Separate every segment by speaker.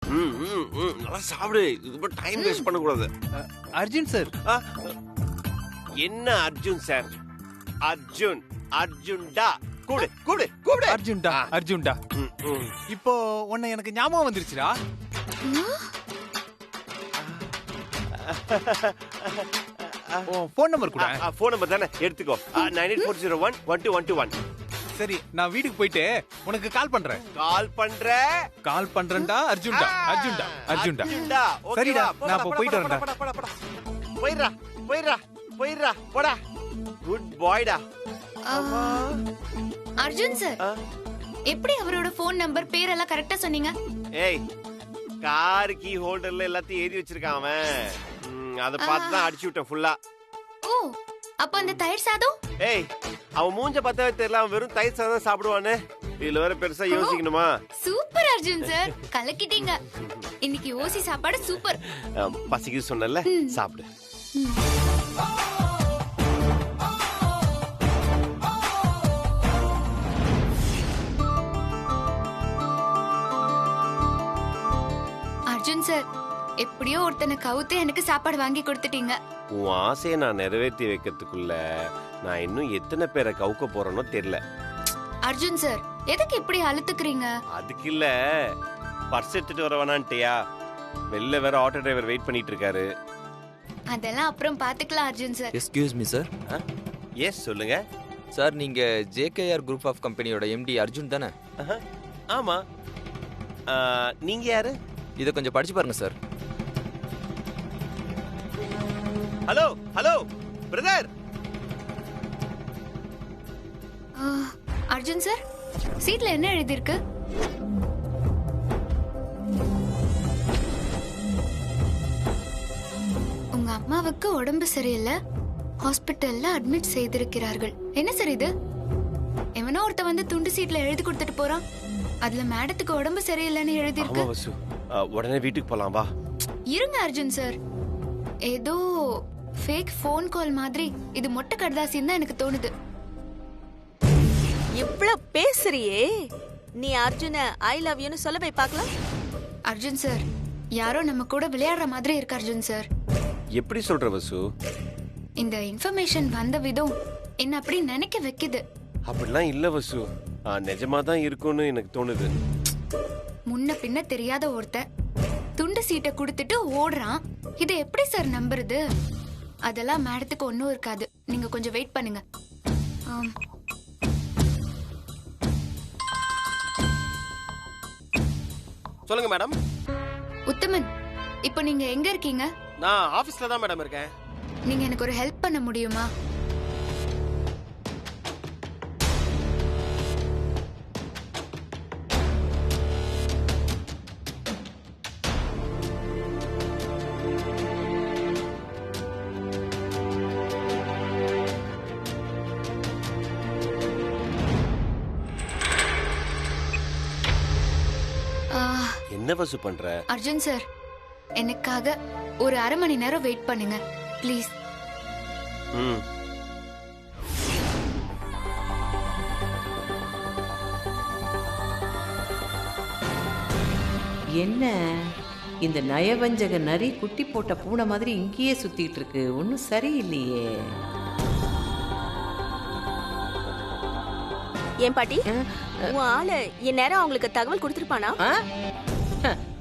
Speaker 1: நல்லா சாப்பிடு. இது டைம் வேஸ்ட் பண்ண கூடாது.
Speaker 2: அர்ஜுன் சார்.
Speaker 1: என்ன அர்ஜுன் சார்? அர்ஜுன்டா. கூடு கூடு கூடு.
Speaker 2: அர்ஜுன்டா. இப்போ உன்னை எனக்கு ஞாபகம் வந்துருச்சுடா. போன் நம்பர் கூட.
Speaker 1: போன் நம்பர் தானே, எடுத்துக்கோ. 9840112121.
Speaker 2: சரி, நான் வீட்டுக்கு போயிட்டு உனக்கு கால் பண்றேன். கால் பண்றேன்டா. அர்ஜுன்டா. சரிடா, நான் அப்ப போயிட்டு வரேன்டா.
Speaker 1: போயிரா போடா. குட் பாய்டா.
Speaker 3: அர்ஜுன் சார், எப்படி அவரோட போன் நம்பர் பேரெல்லாம் கரெக்டா சொன்னீங்க?
Speaker 1: ஏய், கார் கீ ஹோல்டர்ல எல்லாத்தையும் எழுதி வச்சிருக்கான் அவன். அத பார்த்து தான் அடிச்சு விட்டேன் ஃபுல்லா.
Speaker 3: ஓ, அப்ப அந்த தயிர் சாதம்?
Speaker 1: ஏய், அவன் மூஞ்ச பார்த்தாவே தெரியல, அவன் வெறும் தயிர் சாதம் சாப்பிடுவானே. இதுல வேற பெருசா யோசிக்கணுமா?
Speaker 3: சூப்பர் அர்ஜுன் சார், கலக்கிட்டீங்க. இன்னைக்கு ஓசி சாப்பாடு சூப்பர்.
Speaker 1: பசிக்குது சொன்னல, சாப்பிடு.
Speaker 3: அர்ஜுன் சார், எப்படியோ ஒருத்தனை கவுத்து எனக்கு சாப்பாடு வாங்கி கொடுத்துட்டீங்க.
Speaker 1: உன் ஆசையை நான் நிறைவேற்றி வைக்கிறதுக்குள்ள நான் இன்னும் எத்தனை பேரை கவுக்க போறேனோ தெரியல.
Speaker 3: அர்ஜுன் சார், எதுக்கு இப்படி அழுத்துக்கிறீங்க?
Speaker 1: அதுக்கு இல்ல, பர்ஸ் எடுத்துட்டு வர வேணான்ட்டியா? வெளில வேற ஆட்டோ டிரைவர் வெயிட் பண்ணிட்டு இருக்காரு.
Speaker 3: அதெல்லாம் அப்புறம் பாத்துக்கலாம் Arjun sir.
Speaker 4: Excuse me sir.
Speaker 1: Yes, சொல்லுங்க
Speaker 4: சார். நீங்க ஜேகேஆர் குரூப் ஆஃப் கம்பெனியோட எம்டி அர்ஜுன் தானே?
Speaker 1: ஆமா. நீங்க யாரு?
Speaker 4: இதை கொஞ்சம் படிச்சு பாருங்க sir.
Speaker 1: Hello brother.
Speaker 3: Arjun sir, சீட்ல என்ன எழுதி இருக்கு? உங்க அம்மாவுக்கு உடம்பு சரியில்லை, ஹாஸ்பிட்டல்ல அட்மிட் செய்திருக்கிறார்கள். என்ன சார் இது? எவனோ ஒருத்த வந்து துண்டு சீட்ல எழுதி கொடுத்துட்டு போறான். அதுல மேடத்துக்கு உடம்பு சரியில்லைன்னு எழுதி இருக்கு.
Speaker 1: உடனே வீட்டுக்கு போலாம் வா.
Speaker 3: இருங்க அர்ஜுன் சார், ஏதோ ஃபேக் ஃபோன் கால் மாதிரி இது மொட்டை கடுதாசின்னு தான் எனக்கு தோணுது.
Speaker 5: இவ்ளோ பேசுறியே, நீ அர்ஜுன ஐ லவ் யூன்னு சொல்ல போய் பார்க்கலாம்.
Speaker 3: அர்ஜுன் சார், யாரோ நம்ம கூட விளையாடுற மாதிரி இருக்கு அர்ஜுன் சார்.
Speaker 1: எப்படி சொல்ற வசு?
Speaker 3: இந்த இன்ஃபர்மேஷன் வந்த விதம் என்ன அப்படி நினைக்க வைக்குது.
Speaker 1: அப்படிலாம் இல்ல வசு, நிஜமா தான் இருக்கும்னு எனக்கு தோணுது.
Speaker 3: முன்ன பின்ன தெரியாத ஒருத்த துண்டு சீட்டை கொடுத்துட்டு ஓடுறான். இதை எப்படி சார் நம்புறது? அதெல்லாம் மேடத்துக்கு ஒன்னும் இருக்காது. நீங்க கொஞ்சம் வெயிட் பண்ணுங்க.
Speaker 1: சொல்லுங்க மேடம்.
Speaker 3: உத்தமன், இப்போ நீங்க எங்க இருக்கீங்க?
Speaker 1: நான் ஆபீஸ்ல தான் மேடம் இருக்கேன்.
Speaker 3: நீங்க எனக்கு ஒரு ஹெல்ப் பண்ண முடியுமா?
Speaker 1: என்ன வசு பண்ற?
Speaker 3: அர்ஜுன் சார், எனக்காக ஒரு அரை மணி நேரம் வெயிட் பண்ணுங்க ப்ளீஸ்.
Speaker 6: என்ன இந்த நயவஞ்சக நரி குட்டி போட்ட பூனை மாதிரி இங்கேயே சுத்திட்டு இருக்கு? ஒன்னும் சரியில்லையே.
Speaker 5: ஏன் பாட்டி, உன் ஆளு என் நேரம் அவங்களுக்கு தகவல் கொடுத்துருப்பானா?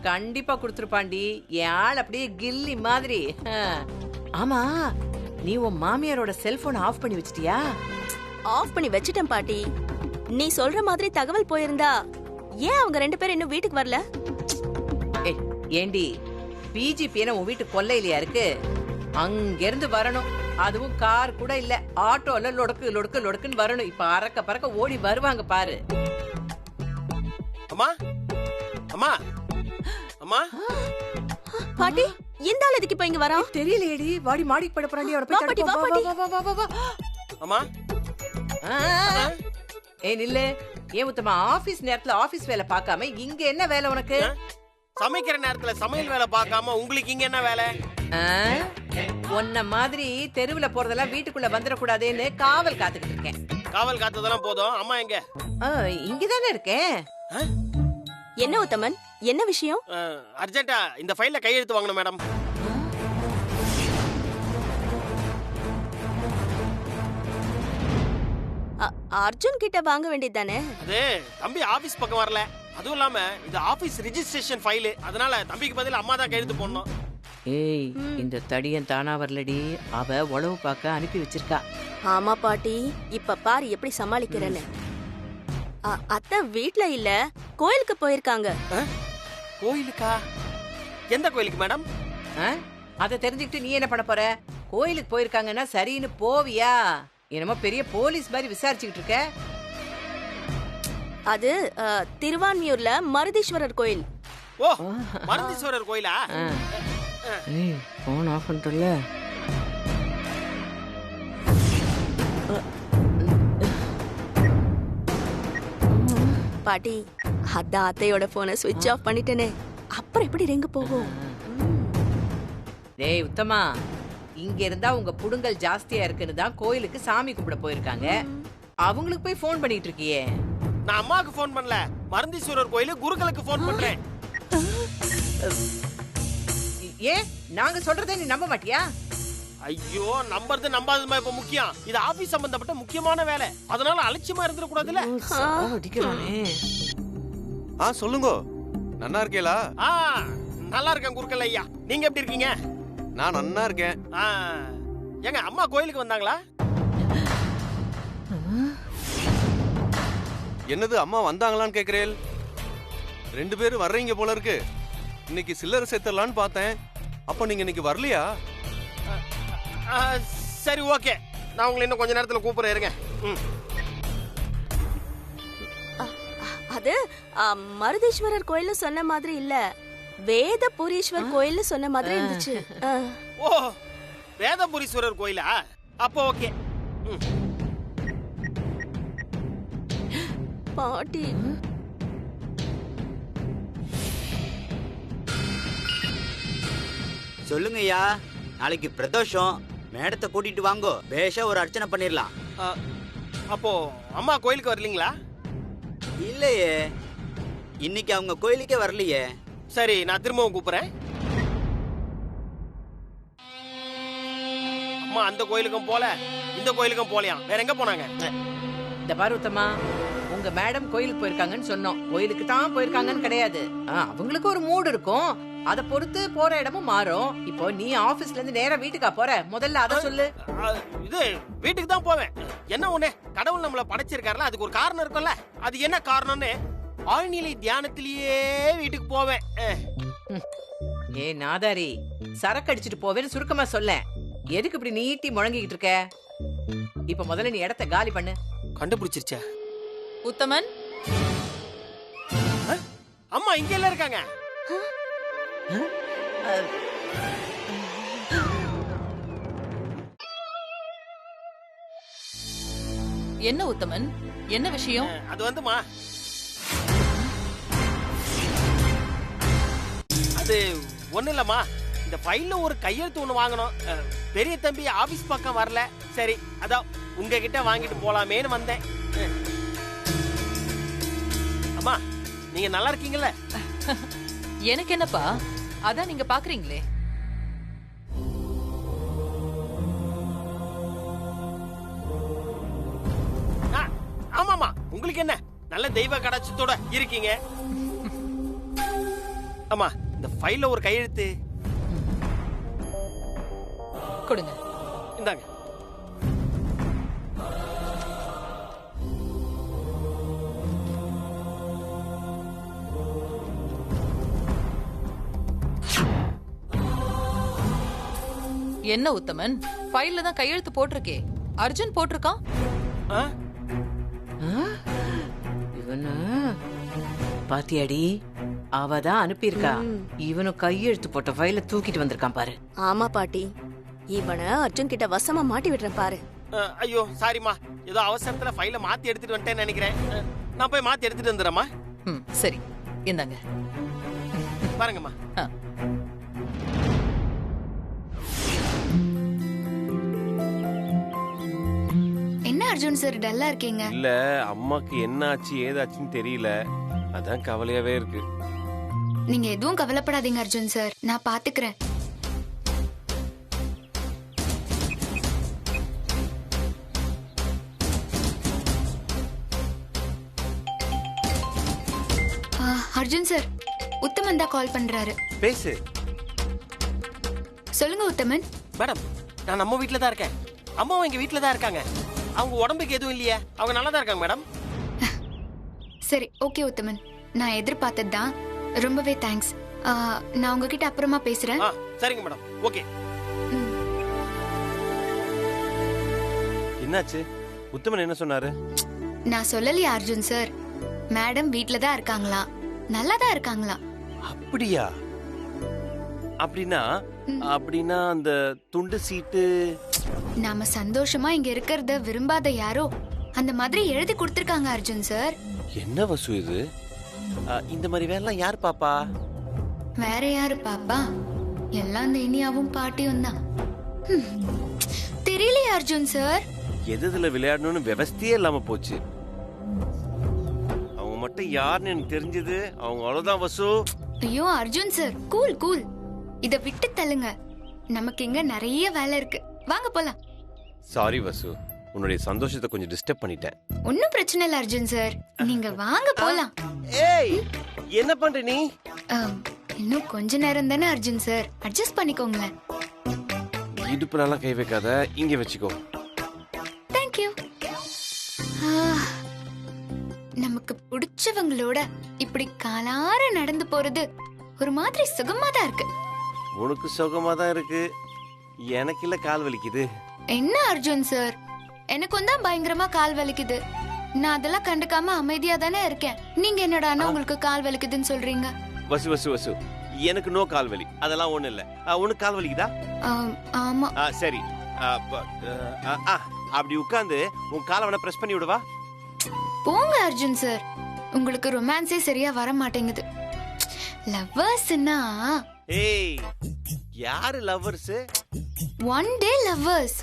Speaker 6: கண்டிப்பா கொடுத்துருப்பாண்டி. என் ஆள் அப்படியே கில்லி மாதிரி. ஆமா, நீ உன் மாமியாரோட செல்போன் ஆஃப் பண்ணி வச்சிட்டியா?
Speaker 5: ஆஃப் பண்ணி வச்சிட்டேன் பாட்டி. நீ சொல்ற மாதிரி தகவல் போயிருந்தா ஏன் அவங்க 2 பேரும் இன்னும் வீட்டுக்கு வரல?
Speaker 6: ஏண்டி, பிஜிபி உன் வீட்டு கொல்லையிலயா இருக்கு? அங்க இருந்து வரணும். அதுவும் கார் கூட இல்ல, ஆட்டோல லொடக்கு லொடக்கு லொடக்குன்னு வரணும். இப்ப அறக்க பறக்க ஓடி வருவாங்க பாரு.
Speaker 1: அம்மா அம்மா அம்மா.
Speaker 5: பாட்டி, இந்த ஆள் எதுக்கு இப்ப இங்க வரா?
Speaker 6: தெரியலையேடி. வாடி மாடிக்கு பட போறாண்டி. அவரை போய்
Speaker 5: பாட்டி, வா பாட்டி.
Speaker 1: அம்மா.
Speaker 6: ஏய் நில்லு. ஏன் உத்தமா, ஆபீஸ் நேரத்துல ஆபீஸ் வேலை பார்க்காம இங்க என்ன வேலை உனக்கு?
Speaker 1: சமைக்கிற நேரத்துல சமையல் வேலை பார்க்காம உங்களுக்கு இங்க என்ன வேலை?
Speaker 6: உன்ன மாதிரி தெருவுல போறதெல்லாம் வீட்டுக்குள்ள வந்துடக்கூடாதுன்னு காவல் காத்துக்கிட்டு இருக்கேன்.
Speaker 1: காவல் காத்ததெல்லாம் போதும். அம்மா எங்க?
Speaker 6: இங்கதானே இருக்கேன்.
Speaker 5: என்ன உத்தமன், என்ன விஷயம்?
Speaker 1: அர்ஜென்ட்டா இந்த ஃபைல்ல கையெழுத்து வாங்கணும் மேடம்.
Speaker 5: அர்ஜுன் கிட்ட வாங்க வேண்டியது தானே?
Speaker 1: அது தம்பி ஆபீஸ் பக்கம் வரல. அதுவும் இல்லாம இது ஆபீஸ் ரெஜிஸ்ட்ரேஷன் ஃபைல். அதனால தம்பிக்கு பதில் அம்மா தான் கையெழுத்து போடணும்.
Speaker 6: ஏய், இந்த தடியன் தானா வரலடி, அவ உளவு பார்க்க அனுப்பி வச்சிருக்கா.
Speaker 5: ஆமா பாட்டி, இப்ப பாரு எப்படி சமாளிக்கிறேன்னு. அத்தை வீட்ல இல்ல, கோயிலுக்கு போயிருக்காங்க.
Speaker 1: கோயிலுக்கா? எந்த கோயிலுக்கு மேடம்?
Speaker 6: அதை தெரிஞ்சுக்கிட்டு நீ என்ன பண்ண போற? கோயிலுக்கு போயிருக்காங்கன்னா சரின்னு போவியா? என்னமோ பெரிய போலீஸ் மாதிரி விசாரிச்சுக்கிட்டு இருக்க.
Speaker 5: அது திருவான்மியூர்ல மருதீஸ்வரர் கோயில்.
Speaker 1: ஓ, மருதீஸ்வரர் கோயிலா?
Speaker 6: ஏய், போன் ஆஃப் பண்ணிட்டல.
Speaker 5: பாட்டி, அதான் அத்தையோட போனை ஸ்விட்ச் ஆஃப் பண்ணிட்டேனே, அப்புறம் எப்படி ரிங் போகும்?
Speaker 6: டேய் உத்தமா, இங்க இருந்தா உங்க புடுங்கல் ஜாஸ்தியா இருக்குன்னு தான் கோயிலுக்கு சாமி கும்பிட போயிருக்காங்க. அவங்களுக்கு போய் ஃபோன் பண்ணிட்டு இருக்கியே.
Speaker 1: நான் அம்மாக்கு ஃபோன் பண்ணல, மருதீஸ்வரர் கோயிலு குருக்களுக்கு ஃபோன் பண்றேன்.
Speaker 6: ஏன் நாங்க சொல்றதை நீ நம்ப மாட்டியா?
Speaker 1: ஐயோ, நம்பறது நம்பாததுமா இப்ப முக்கியம். இது ஆபீஸ் சம்பந்தப்பட்ட முக்கியமான வேலை. அதனால அலட்சியமா இருந்துட கூடாதுல.
Speaker 6: அடிக்கறானே.
Speaker 2: சொல்லுங்க. நன்னா இருக்கேளா?
Speaker 1: நல்லா இருக்கேன் குருக்கள் ஐயா. நீங்க எப்படி இருக்கீங்க?
Speaker 2: நான் நன்னா இருக்கேன்.
Speaker 1: ஏங்க அம்மா கோயிலுக்கு வந்தாங்களா?
Speaker 2: என்னது அம்மா வந்தாங்களான்னு கேக்குறேன்? 2 பேரும் வர்றீங்க போல இருக்கு. இன்னைக்கு சில்லறை சேர்த்தலான்னு பார்த்தேன். அப்ப நீங்க இன்னைக்கு வரலையா?
Speaker 1: சரி, ஓகே. நான் உங்களை இன்னும் கொஞ்ச நேரத்துல கூப்பிடுறேன், இருங்க.
Speaker 5: அது மருதீஸ்வரர் கோயில் சொன்ன மாதிரி இல்ல, வேதபுரீஸ்வர் கோயில் சொன்ன மாதிரி இருந்துச்சு.
Speaker 1: ஓ, வேதபுரீஸ்வரர் கோயிலா? அப்போ ஓகே.
Speaker 5: பாட்டி,
Speaker 7: சொல்லுங்க ஐயா, நாளைக்கு பிரதோஷம், மேடத்தை கூட்டிட்டு வாங்கோ, பேஷா ஒரு அர்ச்சனை பண்ணிடலாம்.
Speaker 1: அப்போ அம்மா கோயிலுக்கு வரலீங்களா?
Speaker 7: இல்லையே, இன்னைக்கு அவங்க கோயிலுக்கே வரலையே.
Speaker 1: சரி, நான் திரும்பவும் கூப்பிடுறேன். அம்மா அந்த கோயிலுக்கும் போல, இந்த கோயிலுக்கும் போலையாம். வேற எங்க போனாங்க?
Speaker 6: இந்த பாரு உத்தமா, உங்க மேடம் கோயிலுக்கு போயிருக்காங்கன்னு சொன்னோம். கோயிலுக்கு தான் போயிருக்காங்கன்னு கிடையாது. அவங்களுக்கு ஒரு மூடு இருக்கும், அத பொறுத்து போற இடமும் மாறும். இப்போ நீ ஆபீஸ்ல இருந்து நேரா வீட்டுக்கா போற? முதல்ல அத சொல்லு.
Speaker 1: இது வீட்டுக்கு தான் போவேன். என்ன ஒண்ணு, கடவுள் நம்மள படைச்சிருக்காருல, அதுக்கு ஒரு காரணம் இருக்கும்ல. அது என்ன காரணம்னு ஆழ்நிலை தியானத்திலேயே வீட்டுக்கு போவேன்.
Speaker 6: ஏ நாதாரி, சரக்கு அடிச்சிட்டு போவேன்னு சுருக்கமா சொல்ல. எதுக்கு இப்படி நீட்டி முழங்கிக்கிட்டு இருக்க? இப்ப முதல்ல நீ இடத்த காலி பண்ணு.
Speaker 1: கண்டுபிடிச்சிருச்சா?
Speaker 8: உத்தமன்,
Speaker 1: அம்மா இங்க எல்லாம் இருக்காங்க.
Speaker 8: என்ன உத்தமன், என்ன விஷயம்?
Speaker 1: அது வந்துமா, அது ஒண்ணு இல்லம்மா, இந்த ஃபைல்ல ஒரு கையெழுத்து ஒண்ணு வாங்கணும். பெரிய தம்பி ஆபீஸ் பக்கம் வரல. சரி, அதான் உங்ககிட்ட வாங்கிட்டு போலாமேன்னு வந்தேன். அம்மா, நீங்க நல்லா இருக்கீங்கல்ல?
Speaker 8: எனக்கு என்னப்பா, அதான் நீங்க பாக்குறீங்களே.
Speaker 1: ஆமாமா, உங்களுக்கு என்ன, நல்ல தெய்வ கடாட்சத்தோட இருக்கீங்க. அம்மா, இந்த ஃபைல்ல ஒரு கையெழுத்து
Speaker 8: கொடுங்க.
Speaker 1: இந்தாங்க.
Speaker 8: என்ன உத்தமன், ஃபைல்ல தான் கையெழுத்து போட்டிருக்கே, அர்ஜுன் போட்டிருக்கான்.
Speaker 6: இவனு பாத்தியாடி, அவதான் அனுப்பியிருக்கா. இவனும் கையெழுத்து போட்ட ஃபைல தூக்கிட்டு வந்திருக்கான் பாரு.
Speaker 5: ஆமா பாட்டி, இவனை அர்ஜுன் கிட்ட வசமா மாட்டி விடுறேன் பாரு.
Speaker 1: ஐயோ சாரிம்மா, ஏதோ அவசரத்துல ஃபைல மாத்தி எடுத்துட்டு வந்துட்டேன்னு நினைக்கிறேன். நான் போய் மாத்தி எடுத்துட்டு வந்துடுறேம்மா.
Speaker 8: சரி, இந்தாங்க
Speaker 1: பாருங்கம்மா.
Speaker 3: என்ன அர்ஜுன் சார் டல்லா இருக்கீங்க?
Speaker 1: இல்ல, அம்மாக்கு என்ன ஆச்சு ஏதாச்சுன்னு தெரியல, அதான் கவலையாவே இருக்கு.
Speaker 3: நீங்க எதுவும் கவலைப்படாதீங்க அர்ஜுன் சார், நான் பாத்துக்கிறேன். அர்ஜுன் சார், உத்தமன் தான் கால் பண்றாரு.
Speaker 1: பேசு.
Speaker 3: சொல்லுங்க உத்தமன்.
Speaker 1: மேடம், நான் நம்ம வீட்ல தான் இருக்கேன். அம்மாவும் எங்க வீட்ல தான் இருக்காங்க. அவங்க உடம்புக்கு எதுவும் இல்லையே, அவங்க நல்லா தான் இருக்காங்க மேடம்.
Speaker 3: சரி, ஓகே உத்தமன், நான் எதிர்பார்த்தது தான். ரொம்பவே தேங்க்ஸ். நான் உங்ககிட்ட அப்புறமா பேசுறேன்.
Speaker 1: சரிங்க மேடம், ஓகே.
Speaker 9: என்னாச்சு? உத்தமன் என்ன சொன்னாரு?
Speaker 3: நான் சொல்லலையா அர்ஜுன் சார், மேடம் வீட்ல தான் இருக்காங்களா, நல்லா தான் இருக்காங்களா.
Speaker 9: அப்படியா? அப்படின்னா அந்த துண்டு சீட்டு
Speaker 3: நாம சந்தோஷமா இங்க இருக்கிறத விரும்பாத யாரோ அந்த மாதிரி எழுதி கொடுத்திருக்காங்க அர்ஜுன் சார்.
Speaker 9: என்ன வசு இது? இந்த மாதிரி வேலை யார் பாப்பா?
Speaker 3: வேற யாரு பாப்பா? எல்லாம் இந்த இனியாவும் பாட்டியும் தான். தெரியலையா அர்ஜுன் சார்?
Speaker 9: எதுல விளையாடணும்னு விவஸ்தையே இல்லாம போச்சு. அவங்க மட்டும் யாருன்னு எனக்கு தெரிஞ்சது, அவங்க அவ்வளவுதான் வசு.
Speaker 3: ஐயோ அர்ஜுன் சார், கூல் கூல், இத விட்டு தள்ளுங்க. நமக்கு இங்க நிறைய வேலை இருக்கு, வாங்க போலாம்.
Speaker 9: சாரி வசு, உன்னுடைய சந்தோஷத்தை கொஞ்சம் டிஸ்டர்ப் பண்ணிட்டேன்.
Speaker 3: ஒன்னும் பிரச்சனை இல்ல அர்ஜுன் சார், நீங்க வாங்க போலாம்.
Speaker 9: ஏய், என்ன பண்ற நீ?
Speaker 3: இன்னும் கொஞ்ச நேரம் தானே அர்ஜுன் சார், அட்ஜஸ்ட் பண்ணிக்கோங்களேன்.
Speaker 9: இடுப்புலலாம் கை வைக்காத, இங்க வச்சுக்கோ.
Speaker 3: தேங்க்யூ. நமக்கு பிடிச்சவங்களோட இப்படி காலார நடந்து போறது ஒரு மாதிரி சுகமா தான் இருக்கு.
Speaker 9: உனக்கு சுகமா தான் இருக்கு, எனக்கு இல்ல கால் வலிக்குது.
Speaker 3: என்ன அர்ஜுன் சார், எனக்கும் தான் பயங்கரமா கால் வலிக்குது. நான் அதெல்லாம் கண்டுக்காம அமைதியா தானே இருக்கேன். நீங்க என்னடா உங்களுக்கு கால் வலிக்குதுன்னு சொல்றீங்க?
Speaker 9: வசு வசு வசு, எனக்கு நோ கால் வலி, அதெல்லாம் ஒண்ணு இல்ல. உனக்கு கால் வலிக்குதா?
Speaker 3: ஆமா.
Speaker 9: சரி, அப்படி உட்கார்ந்து உன் காலை வேணா பிரஸ் பண்ணி விடுவா.
Speaker 3: போங்க அர்ஜுன் சார், உங்களுக்கு ரொமான்ஸே சரியா வர மாட்டேங்குது. லவ்வர்ஸ்னா
Speaker 9: ஏய், யாரு லவ்வர்ஸ்?
Speaker 3: ஒன் டே லவ்வர்ஸ்,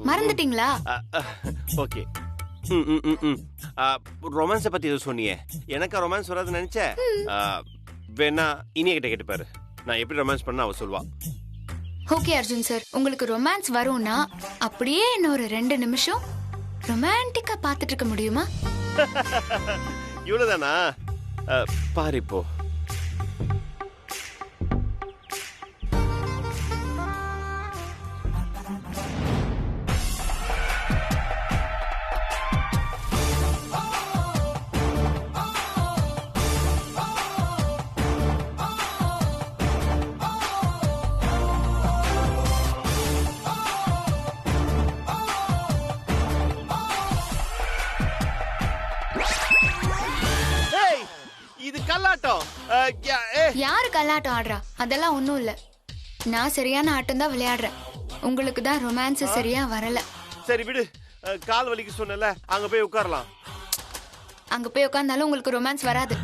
Speaker 3: மறந்துட்டீங்களா?
Speaker 9: ஓகே. ரொமான்ஸை பத்தி எதுவும் சொன்னியே, எனக்கு ரொமான்ஸ் வராதுன்னு நினைச்ச. வேணா இனிய கிட்ட கேட்டு பாரு, நான் எப்படி ரொமான்ஸ் பண்ண அவ சொல்வா.
Speaker 3: ஓகே அர்ஜுன் சார், உங்களுக்கு ரொமான்ஸ் வரும்னா அப்படியே இன்னொரு 2 நிமிஷம் ரொமான்டிக்கா பாத்துட்டு இருக்க முடியுமா?
Speaker 9: இவ்வளவுதானா? பாரு இப்போ.
Speaker 3: யாரு கல்லாட்டம் ஆடுறா? அதெல்லாம் ஒண்ணும் இல்ல, நான் சரியான ஆட்டம் தான் விளையாடுறேன். உங்களுக்கு தான் ரொமான்ஸ் சரியா வரல.
Speaker 9: சரி விடு, கால் வலிக்கு சொன்னல, அங்க போய் உட்காரலாம்.
Speaker 3: அங்க போய் உட்கார்ந்தாலும் உங்களுக்கு ரொமான்ஸ் வராது.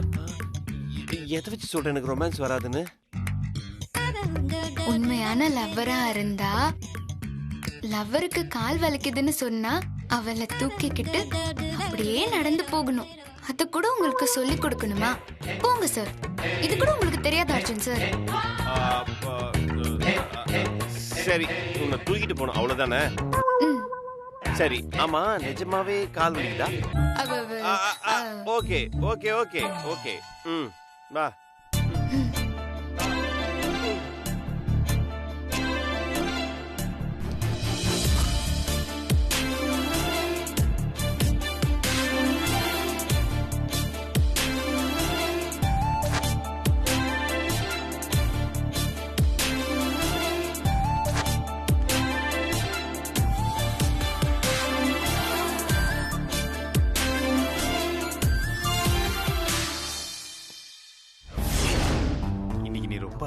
Speaker 9: எதை வச்சு சொல்ற எனக்கு ரொமான்ஸ் வராதுன்னு?
Speaker 3: உண்மையான லவ்வரா இருந்தா லவ்வருக்கு கால் வலிக்குதுன்னு சொன்னா அவளை தூக்கிக்கிட்டு அப்படியே நடந்து போகணும். அது கூட உங்களுக்கு சொல்லி கொடுக்கணுமா? போங்க சார், இது கூட உங்களுக்கு தெரியாத அர்ஜுன் சார்?
Speaker 9: சரி, உன்னை தூக்கிட்டு போனோம் அவ்வளவுதானே? சரி, ஆமா நிஜமாவே கால் வலிக்குதா? ஓகே ஓகே ஓகே ஓகே, வா.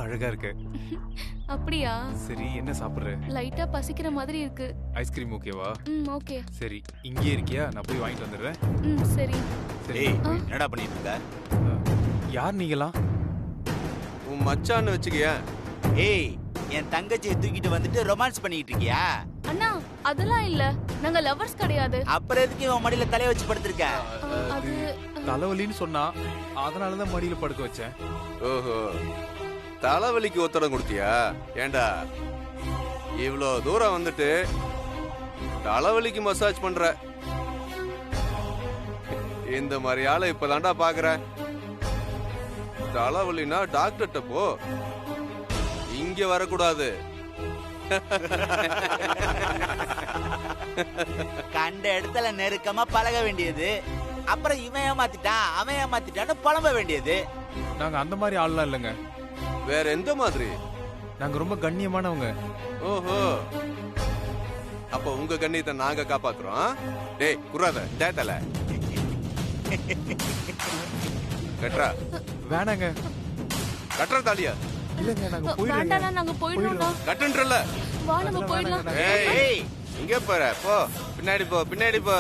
Speaker 9: அழகா இருக்கு.
Speaker 10: அப்படியா?
Speaker 2: சரி, என்ன சாப்பிடுற?
Speaker 10: லைட்டா பசிக்கிற மாதிரி இருக்கு.
Speaker 2: ஐஸ்கிரீம் ஓகேவா?
Speaker 10: ஓகே.
Speaker 2: சரி, இங்கே இருக்கியா? நான் போய் வாங்கிட்டு வந்துடுறேன்.
Speaker 10: சரி.
Speaker 7: ஏய், என்னடா பண்ணிட்டு இருக்க?
Speaker 2: யார் நீங்களாம்?
Speaker 9: உன் மச்சான்னு வச்சுக்கியா?
Speaker 7: ஏய், என் தங்கச்சியை தூக்கிட்டு வந்துட்டு ரொமான்ஸ் பண்ணிட்டு இருக்கியா?
Speaker 10: அண்ணா, அதெல்லாம் இல்ல, நாங்க லவர்ஸ் கிடையாது.
Speaker 7: அப்புறம் எதுக்கு இவன் மடியில தலைய வச்சு படுத்திருக்க?
Speaker 10: அது
Speaker 2: தலைவலின்னு சொன்னா அதனாலதான் மடியில படுக்க வச்சேன்.
Speaker 11: ஓஹோ, தலைவலிக்கு ஒத்தடம் கொடுத்தியா? ஏண்டா இவ்ளோ தூரம் வந்துட்டு தலைவலிக்கு மசாஜ் பண்ற? இந்த மாதிரி ஆளை இப்பதான்டா பாக்குறேன். தலைவலினா டாக்டர்கிட்ட போ, இங்க வரக்கூடாது.
Speaker 7: கண்ட இடத்துல நெருக்கமா பழக வேண்டியது, அப்புறம் இவன் ஏமாத்திட்டான் அவன் ஏமாத்திட்டான்னு புலம்ப வேண்டியது.
Speaker 2: நாங்க அந்த மாதிரி ஆள்லாம் இல்லைங்க.
Speaker 11: வேற எந்த மாதிரி?
Speaker 2: நாங்க ரொம்ப கண்ணியமானவங்க.
Speaker 11: ஓஹோ, அப்ப உங்க கண்ணியத்தை நாங்க காப்பாத்துறோம். டேய் குறாத தேத்தல கட்றா.
Speaker 2: வேணாங்க.
Speaker 11: கட்றா தாலியா?
Speaker 2: இல்லங்க, நாங்க போயிடுறோம்.
Speaker 10: வேண்டாம், நாங்க போயிடுறோம்.
Speaker 11: கட்டுன்றல.
Speaker 10: வா, நம்ம போயிடலாம்.
Speaker 11: ஏய், எங்க போற? போ, பின்னாடி போ, பின்னாடி போ.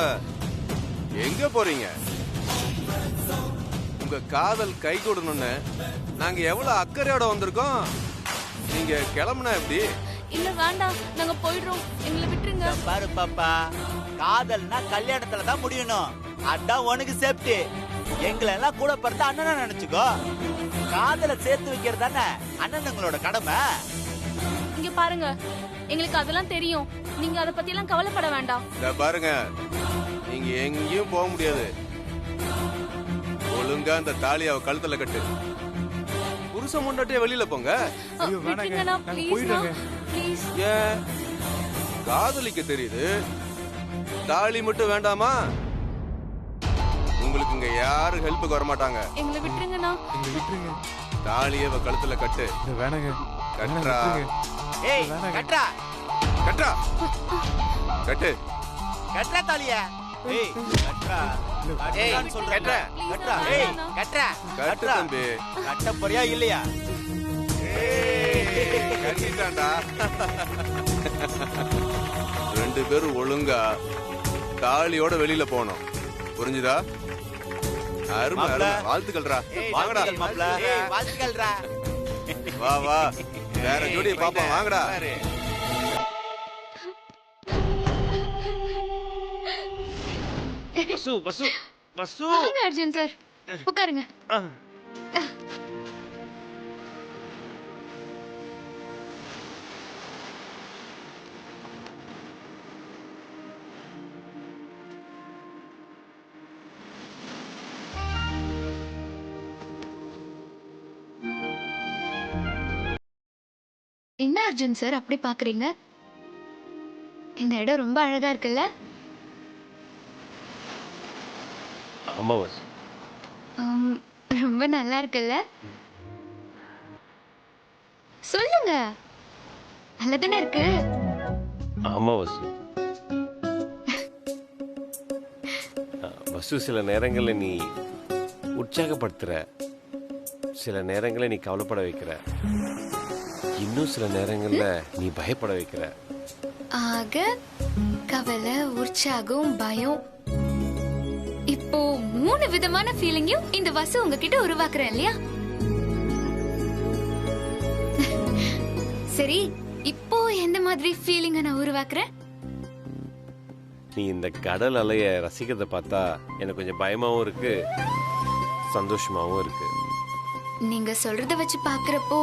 Speaker 11: எங்க போறீங்க? உங்க காதல் கை கூடணும்னு நாங்க எவ்வளவு அக்கறையோட வந்திருக்கோம். நீங்க கிளம்புனா எப்படி?
Speaker 10: இல்ல வேண்டாம், நாங்க போயிடுறோம். எங்களை விட்டுருங்க.
Speaker 7: பாரு பாப்பா, காதல்னா கல்யாணத்துல தான் முடியணும். அதான் உனக்கு சேஃப்டி. எங்களை எல்லாம் கூட பிறந்த அண்ணனா நினைச்சுக்கோ. காதலை சேர்த்து வைக்கிறது தானே அண்ணனுங்களோட கடமை.
Speaker 10: இங்க பாருங்க, எங்களுக்கு அதெல்லாம் தெரியும். நீங்க அத பத்தி எல்லாம் கவலைப்பட வேண்டாம்.
Speaker 11: இத பாருங்க, நீங்க எங்கேயும் போக முடியாது. ஒழுங்கா அந்த தாலியை அவ கழுத்துல கட்டு. புருஷன் முன்னாடியே வெளியில போங்க.
Speaker 2: ஐயோ, வேணாங்க.
Speaker 10: விட்டுருங்கண்ணா,
Speaker 2: நாங்க
Speaker 10: ப்ளீஸ்
Speaker 2: போயிடுறோங்க.
Speaker 10: ப்ளீஸ்.
Speaker 11: ஏன் காதலிக்க தெரியுது, தாலி மட்டும் வேண்டாமா? உங்களுக்கு இங்க யாரும் ஹெல்ப்புக்கு வர மாட்டாங்க.
Speaker 10: எங்களை விட்டுருங்கண்ணா.
Speaker 2: எங்களை விட்டுருங்க.
Speaker 11: தாலியை அவ கழுத்துல கட்டு.
Speaker 2: இது வேணாங்க.
Speaker 11: கட்டுறா.
Speaker 7: ஏய், கட்றா
Speaker 11: கட்டுறா. கட்டு.
Speaker 7: கட்றா தாலியா. ஏய், கட்றா. கட்றான்னு சொல்றேன். கட்றா. ஏய், கட்றா.
Speaker 11: கட்டு தம்பி.
Speaker 7: கட்ட போறியா இல்லையா?
Speaker 11: கட்டிட்டான்டா. ரெண்டு பேரும் ஒழுங்கா தாலியோட வெளியில போனோம். புரிஞ்சுதா? அருமை அருமை. வாழ்த்துக்கள்ரா. வாங்கடா
Speaker 7: மாப்ள. ஏய், வாழ்த்துக்கள்ரா.
Speaker 11: வா வா, வேற ஜோடி பாப்போம். வாங்கடா.
Speaker 9: வசு வசு வசு.
Speaker 3: வாங்க அர்ஜுன் சார், உட்காருங்க. என்ன அர்ஜுன் சார் அப்படி பாக்குறீங்க? இந்த இடம் ரொம்ப அழகா இருக்குல்ல?
Speaker 9: ஆமா வசு.
Speaker 3: ரொம்ப நல்லா இருக்குல்ல? சொல்லுங்க, நல்லதானே இருக்கு?
Speaker 9: ஆமா வசு. வசு, சில நேரங்கள்ல நீ உற்சாகப்படுத்துற, சில நேரங்கள்ல நீ கவலைப்பட வைக்கிற, இன்னும் சில நேரங்கள்ல நீ பயப்பட வைக்கிற.
Speaker 3: ஆக கவலை, உற்சாகம், பயம், இப்போ 3 விதமான ஃபீலிங்கையும் இந்த வசு உங்ககிட்ட உருவாக்குறேன் இல்லையா? சரி, இப்போ எந்த மாதிரி ஃபீலிங்க நான் உருவாக்குறேன்?
Speaker 9: நீ இந்த கடல் அலைய ரசிக்கிறத பார்த்தா எனக்கு கொஞ்சம் பயமாவும் இருக்கு, சந்தோஷமாவும் இருக்கு.
Speaker 3: நீங்க சொல்றத வச்சு பாக்குறப்போ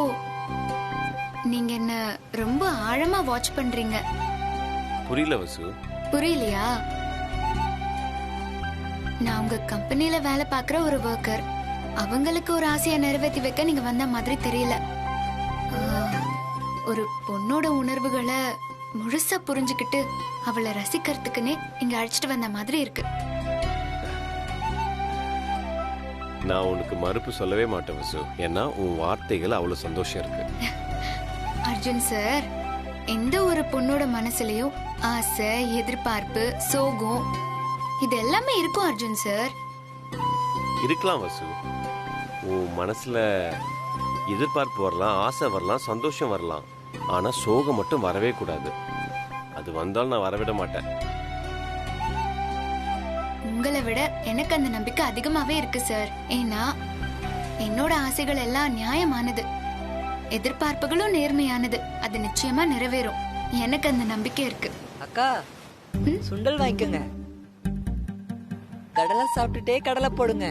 Speaker 3: நீங்க என்ன ரொம்ப ஆழமா வாட்ச் பண்றீங்க.
Speaker 9: புரியல வசு.
Speaker 3: புரியலையா? நான் உங்க கம்பெனில வேலை பார்க்குற ஒரு ஒர்க்கர். அவங்களுக்கு ஒரு ஆசையை நிறைவேற்றி வைக்க நீங்க வந்த மாதிரி தெரியல. ஒரு பொண்ணோட உணர்வுகளை முழுசா புரிஞ்சுக்கிட்டு அவளை ரசிக்கிறதுக்குன்னே இங்க அழைச்சிட்டு வந்த மாதிரி இருக்கு.
Speaker 9: நான் உனக்கு மறுப்பு சொல்லவே மாட்டேன் வசு. ஏன்னா உன் வார்த்தைகள் அவ்வளவு சந்தோஷம் இருக்கு.
Speaker 3: அர்ஜுன் சார், எந்த ஒரு பொண்ணோட மனசுலயும் ஆசை, எதிர்பார்ப்பு, சோகம் இது எல்லாமே இருக்கும் அர்ஜுன் சார்.
Speaker 9: இருக்கலாம் வசு. உன் மனசுல எதிர்பார்ப்பு வரலாம், ஆசை வரலாம், சந்தோஷம் வரலாம். ஆனா சோகம் மட்டும் வரவே கூடாது. அது வந்தாலும் நான் வரவிட மாட்டேன்.
Speaker 3: உங்களை விட எனக்கு அந்த நம்பிக்கை அதிகமாவே இருக்கு சார். ஏன்னா என்னோட ஆசைகள் எல்லாம் நியாயமானது, எதிர்பார்ப்புகளும் நேர்மையானது. அது நிச்சயமா நிறைவேறும். எனக்கு அந்த நம்பிக்கை இருக்கு.
Speaker 12: அக்கா சுண்டல் வாங்கிக்கோங்க. கடலை சாப்பிட்டுட்டே கடலை போடுங்க.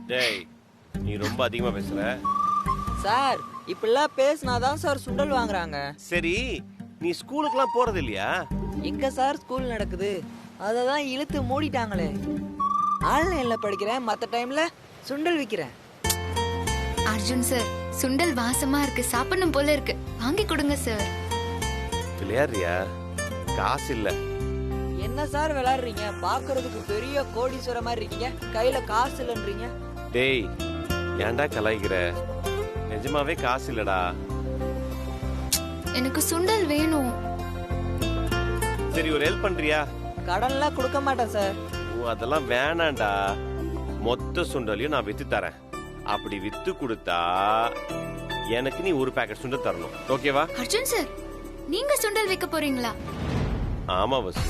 Speaker 9: டேய் நீ ரொம்ப அதிகமா பேசுற.
Speaker 12: சார் இப்படிலாம் பேசினாதான் சார் சுண்டல் வாங்குறாங்க.
Speaker 9: சரி நீ ஸ்கூலுக்குலாம் போறது இல்லையா?
Speaker 12: எங்க சார் ஸ்கூல் நடக்குது, அதை தான் இழுத்து மூடிட்டாங்களே. ஆன்லைன்ல படிக்கிறேன், மற்ற டைம்ல சுண்டல் விற்கிறேன்.
Speaker 3: அர்ஜுன் சார், சுண்டல் வாசமா இருக்கு, சாப்பிடணும் போல இருக்கு, வாங்கி கொடுங்க சார்.
Speaker 9: விளையாடுறியா? காசு இல்ல.
Speaker 12: என்ன சார் விளையாடுறீங்க? பாக்குறதுக்கு பெரிய கோடீஸ்வர மாதிரி இருக்கீங்க, கையில காசு இல்லைன்றீங்க.
Speaker 9: டேய் ஏன்டா கலாய்க்கிற? நிஜமாவே காசு இல்லடா.
Speaker 3: எனக்கு சுண்டல் வேணும்.
Speaker 9: சரி ஒரு ஹெல்ப் பண்றியா?
Speaker 12: கடன்லாம் கொடுக்க மாட்டேன் சார்.
Speaker 9: அதெல்லாம் வேணாண்டா. மொத்த சுண்டலையும் நான் வித்து தரேன். அப்படி வித்து கொடுத்தா எனக்கு நீ ஒரு பாக்கெட் சுண்டல் தரணும். ஓகேவா?
Speaker 3: அர்ஜுன் சார், நீங்க சுண்டல் விற்க போறீங்களா?
Speaker 9: ஆமா வசு.